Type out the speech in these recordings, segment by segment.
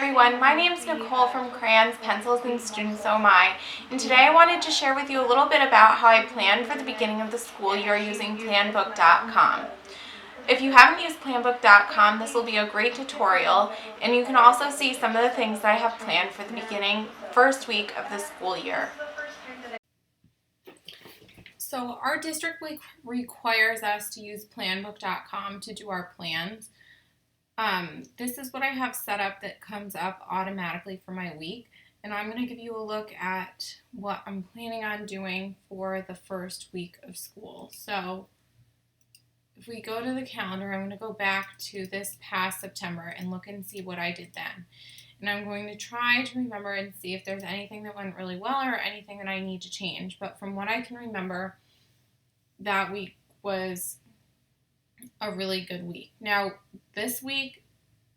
everyone, my name is Nicole from Crayons, Pencils, and Students Oh My, and today I wanted to share with you a little bit about how I plan for the beginning of the school year using Planbook.com. If you haven't used Planbook.com, this will be a great tutorial, and you can also see some of the things that I have planned for the first week of the school year. So our district requires us to use Planbook.com to do our plans. This is what I have set up that comes up automatically for my week, and I'm going to give you a look at what I'm planning on doing for the first week of school. So if we go to the calendar, I'm going to go back to this past September and look and see what I did then. And I'm going to try to remember and see if there's anything that went really well or anything that I need to change. But from what I can remember, that week was a really good week. Now, this week,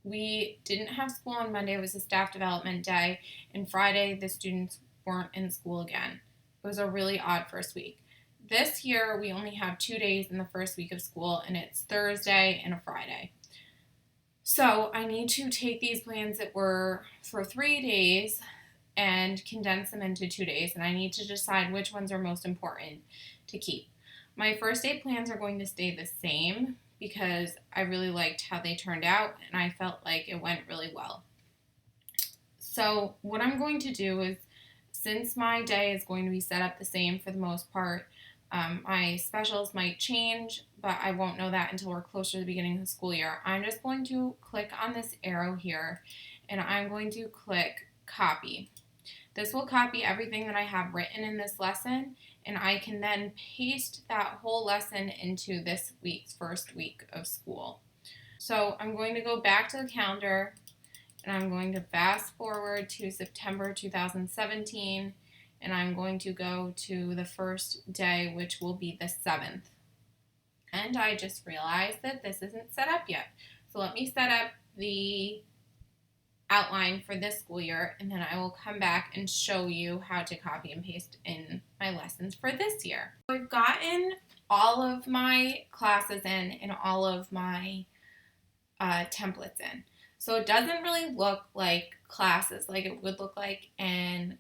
we didn't have school on Monday. It was a staff development day, and Friday, the students weren't in school again. It was a really odd first week. This year, we only have 2 days in the first week of school, and it's Thursday and a Friday. So I need to take these plans that were for 3 days and condense them into 2 days, and I need to decide which ones are most important to keep. My first day plans are going to stay the same because I really liked how they turned out and I felt like it went really well. So what I'm going to do is, since my day is going to be set up the same for the most part, my specials might change, but I won't know that until we're closer to the beginning of the school year. I'm just going to click on this arrow here and I'm going to click copy. This will copy everything that I have written in this lesson, and I can then paste that whole lesson into this week's first week of school. So I'm going to go back to the calendar, and I'm going to fast forward to September 2017, and I'm going to go to the first day, which will be the 7th. And I just realized that this isn't set up yet. So let me set up the outline for this school year, and then I will come back and show you how to copy and paste in my lessons for this year. I've gotten all of my classes in and all of my templates in. So it doesn't really look like classes like it would look like in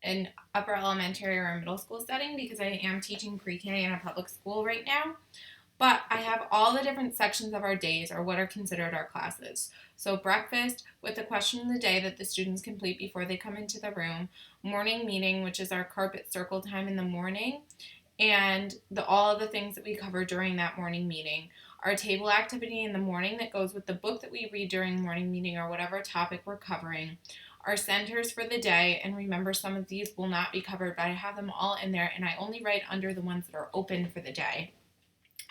an upper elementary or a middle school setting because I am teaching pre-K in a public school right now. But I have all the different sections of our days, or what are considered our classes. So breakfast with the question of the day that the students complete before they come into the room, morning meeting, which is our carpet circle time in the morning, and all of the things that we cover during that morning meeting. Our table activity in the morning that goes with the book that we read during morning meeting or whatever topic we're covering. Our centers for the day, and remember some of these will not be covered, but I have them all in there, and I only write under the ones that are open for the day.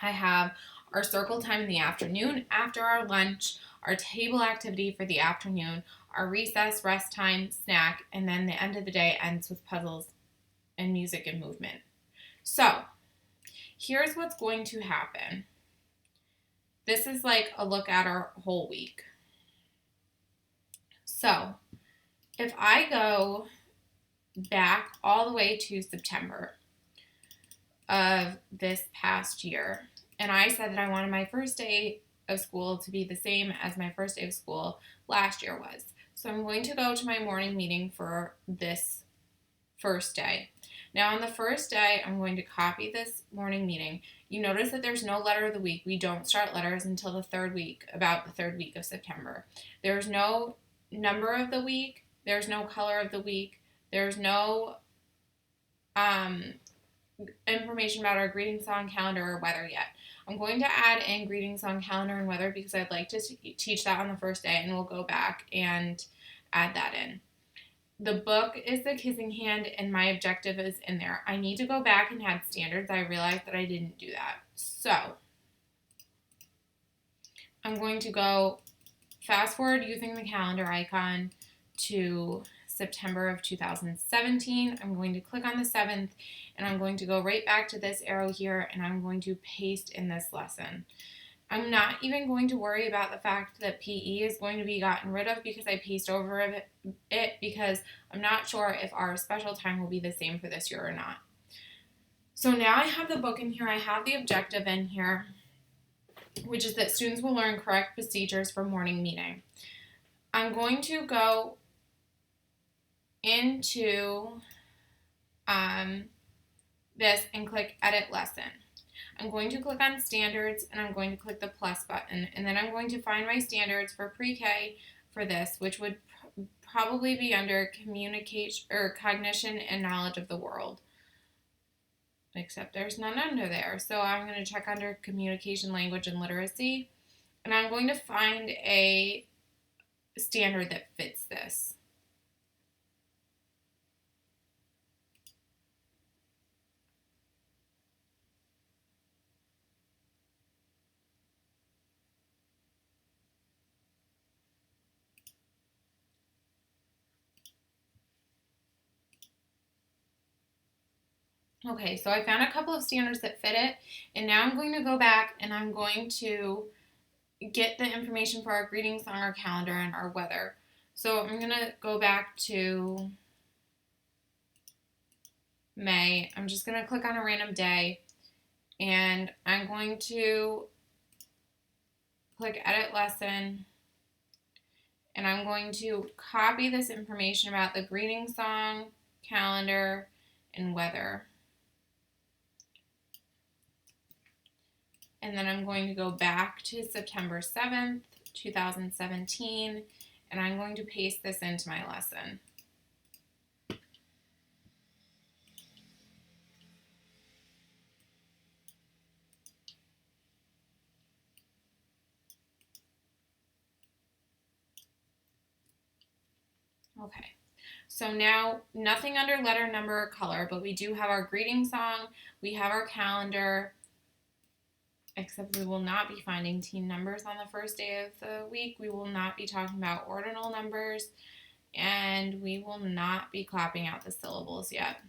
I have our circle time in the afternoon after our lunch, our table activity for the afternoon, our recess, rest time, snack, and then the end of the day ends with puzzles and music and movement. So here's what's going to happen. This is like a look at our whole week. So if I go back all the way to September of this past year, and I said that I wanted my first day of school to be the same as my first day of school last year was. So I'm going to go to my morning meeting for this first day. Now on the first day, I'm going to copy this morning meeting. You notice that there's no letter of the week. We don't start letters until the third week, about the third week of September. There's no number of the week. There's no color of the week. There's no information about our greeting song, calendar, or weather yet. I'm going to add in greeting song, calendar, and weather because I'd like to teach that on the first day, and we'll go back and add that in. The book is the Kissing Hand, and my objective is in there. I need to go back and add standards. I realized that I didn't do that. So I'm going to go fast forward using the calendar icon to September of 2017. I'm going to click on the 7th, and I'm going to go right back to this arrow here, and I'm going to paste in this lesson. I'm not even going to worry about the fact that PE is going to be gotten rid of because I paste over it because I'm not sure if our special time will be the same for this year or not. So now I have the book in here, I have the objective in here, which is that students will learn correct procedures for morning meeting. I'm going to go into this and click Edit Lesson. I'm going to click on Standards and I'm going to click the plus button, and then I'm going to find my standards for pre-K for this, which would probably be under communication or cognition and knowledge of the world, except there's none under there. So I'm going to check under communication, language, and literacy, and I'm going to find a standard that fits this. Okay, so I found a couple of standards that fit it, and now I'm going to go back and I'm going to get the information for our greetings on our calendar and our weather. So I'm going to go back to May. I'm just going to click on a random day, and I'm going to click Edit Lesson, and I'm going to copy this information about the greeting song, calendar, and weather. And then I'm going to go back to September 7th, 2017, and I'm going to paste this into my lesson. Okay, so now nothing under letter, number, or color, but we do have our greeting song, we have our calendar, except we will not be finding team numbers on the first day of the week. We will not be talking about ordinal numbers, and we will not be clapping out the syllables yet.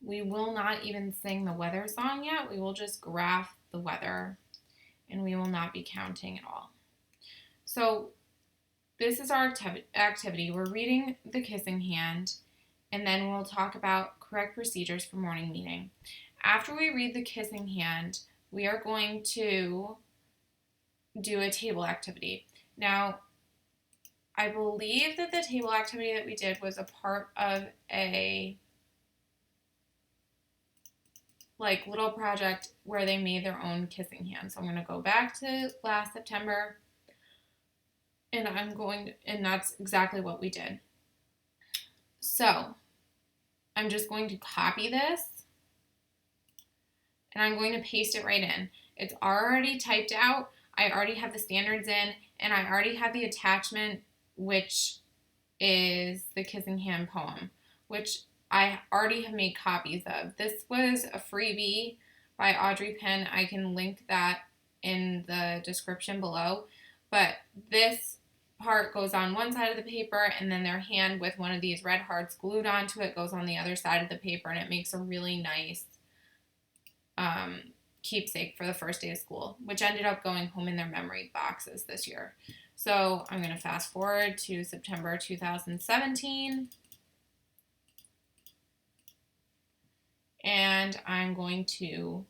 We will not even sing the weather song yet. We will just graph the weather, and we will not be counting at all. So this is our activity. We're reading The Kissing Hand, and then we'll talk about correct procedures for morning meeting. After we read The Kissing Hand, we are going to do a table activity. Now, I believe that the table activity that we did was a part of a little project where they made their own kissing hand. So I'm going to go back to last September, and and that's exactly what we did. So I'm just going to copy this, and I'm going to paste it right in. It's already typed out. I already have the standards in, and I already have the attachment, which is the Kissing Hand poem, which I already have made copies of. This was a freebie by Audrey Penn. I can link that in the description below. But this part goes on one side of the paper, and then their hand with one of these red hearts glued onto it goes on the other side of the paper, and it makes a really nice keepsake for the first day of school, which ended up going home in their memory boxes this year. So I'm going to fast forward to September 2017, and I'm going to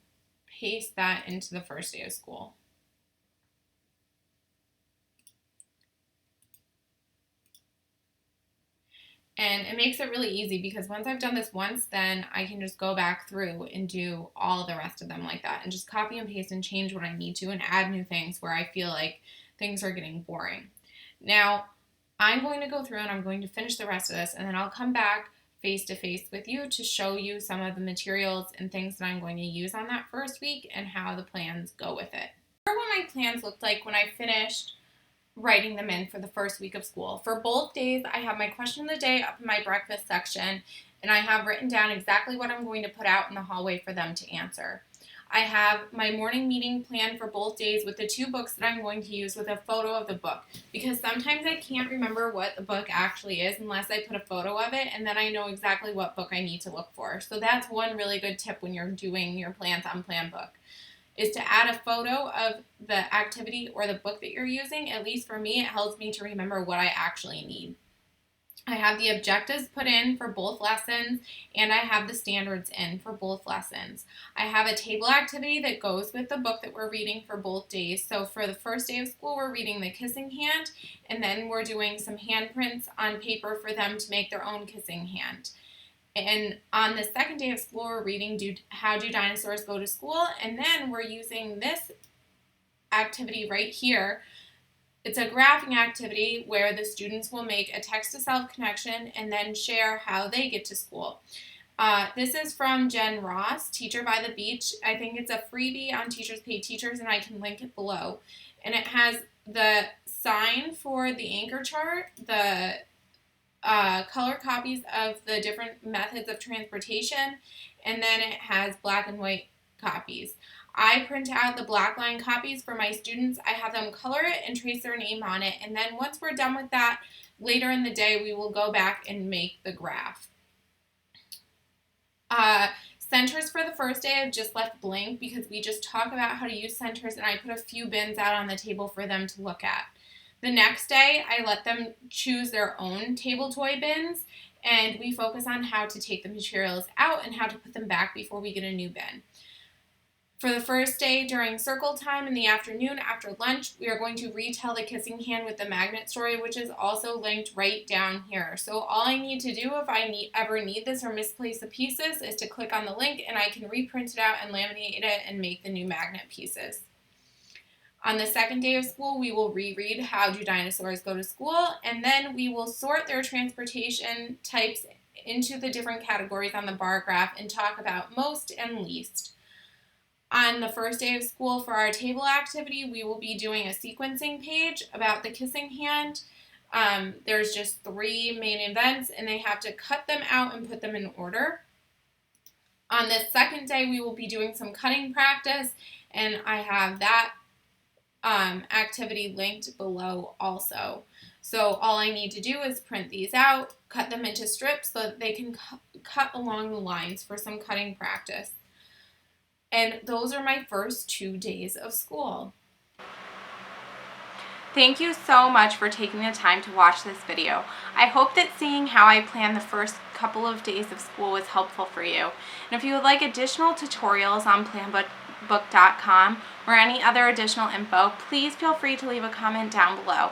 paste that into the first day of school. And it makes it really easy because once I've done this once, then I can just go back through and do all the rest of them like that and just copy and paste and change what I need to and add new things where I feel like things are getting boring. Now, I'm going to go through and I'm going to finish the rest of this, and then I'll come back face to face with you to show you some of the materials and things that I'm going to use on that first week and how the plans go with it. Here are what my plans looked like when I finished writing them in for the first week of school. For both days, I have my question of the day up in my breakfast section, and I have written down exactly what I'm going to put out in the hallway for them to answer. I have my morning meeting planned for both days with the 2 books that I'm going to use with a photo of the book, because sometimes I can't remember what the book actually is unless I put a photo of it, and then I know exactly what book I need to look for. So that's one really good tip when you're doing your plans on Planbook, is to add a photo of the activity or the book that you're using. At least for me, it helps me to remember what I actually need. I have the objectives put in for both lessons, and I have the standards in for both lessons. I have a table activity that goes with the book that we're reading for both days. So for the first day of school, we're reading The Kissing Hand, and then we're doing some handprints on paper for them to make their own kissing hand. And on the second day of school, we're reading How Do Dinosaurs Go to School? And then we're using this activity right here. It's a graphing activity where the students will make a text-to-self connection and then share how they get to school. This is from Jen Ross, Teacher by the Beach. I think it's a freebie on Teachers Pay Teachers, and I can link it below. And it has the sign for the anchor chart, the color copies of the different methods of transportation, and then it has black and white copies. I print out the black line copies for my students. I have them color it and trace their name on it, and then once we're done with that, later in the day, we will go back and make the graph. Centers for the first day I've just left blank because we just talk about how to use centers, and I put a few bins out on the table for them to look at. The next day, I let them choose their own table toy bins, and we focus on how to take the materials out and how to put them back before we get a new bin. For the first day during circle time in the afternoon after lunch, we are going to retell The Kissing Hand with the magnet story, which is also linked right down here. So all I need to do if I ever need this or misplace the pieces is to click on the link, and I can reprint it out and laminate it and make the new magnet pieces. On the second day of school, we will reread How Do Dinosaurs Go to School? And then we will sort their transportation types into the different categories on the bar graph and talk about most and least. On the first day of school for our table activity, we will be doing a sequencing page about The Kissing Hand. There's just 3 main events, and they have to cut them out and put them in order. On the second day, we will be doing some cutting practice, and I have that activity linked below also. So all I need to do is print these out, cut them into strips so that they can cut along the lines for some cutting practice. And those are my first 2 days of school. Thank you so much for taking the time to watch this video. I hope that seeing how I plan the first couple of days of school was helpful for you. And if you would like additional tutorials on planbook.com or any other additional info, please feel free to leave a comment down below.